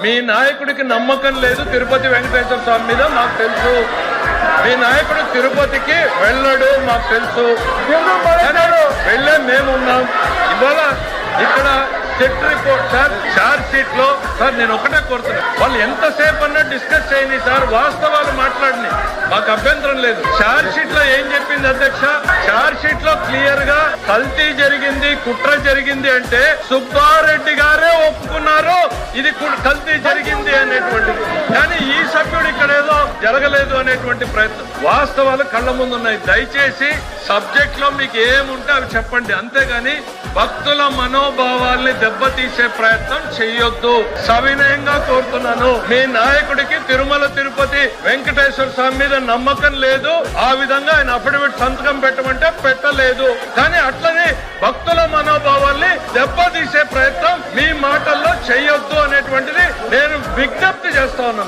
మీ నాయకుడికి నమ్మకం లేదు తిరుపతి వెంకటేశ్వర స్వామి మీద మాకు తెలుసు. మీ నాయకుడు తిరుపతికి వెళ్ళడు మాకు తెలుసు. వెళ్ళే మేమున్నాం. ఇవాళ ఇక్కడ set report sir, charge sheet లో సార్ నేను ఒకటే కోరుతున్నా, వాళ్ళు ఎంతసేపు అన్నా డిస్కస్ చేయని సార్, వాస్తవాలు మాట్లాడిని మాకు అభ్యంతరం లేదు. చార్జ్ షీట్ లో ఏం చెప్పింది అధ్యక్ష? చార్జ్ షీట్ లో క్లియర్ గా కల్తీ జరిగింది, కుట్ర జరిగింది అంటే సుబ్బారెడ్డి గారే ఒప్పుకున్నారు ఇది కల్తీ జరిగింది అనేటువంటిది. కానీ ఈ సభ్యుడు ఇక్కడ ఏదో జరగలేదు అనేటువంటి ప్రయత్నం. వాస్తవాలు కళ్ళ ముందు ఉన్నాయి. దయచేసి సబ్జెక్ట్ లో మీకు ఏముంటే అవి చెప్పండి, అంతేగాని భక్తుల మనోభావాల్ని దెబ్బతీసే ప్రయత్నం చెయ్యొద్దు. సవినయంగా కోరుతున్నాను. మీ నాయకుడికి తిరుమల తిరుపతి వెంకటేశ్వర స్వామి మీద నమ్మకం లేదు, ఆ విధంగా ఆయన అఫిడవిట్ సంతకం పెట్టమంటే పెట్టలేదు. కానీ అట్లనే భక్తుల మనోభావాల్ని దెబ్బతీసే ప్రయత్నం మీ మాటల్లో చెయ్యొద్దు అనేటువంటిది నేను విజ్ఞప్తి చేస్తా ఉన్నాను.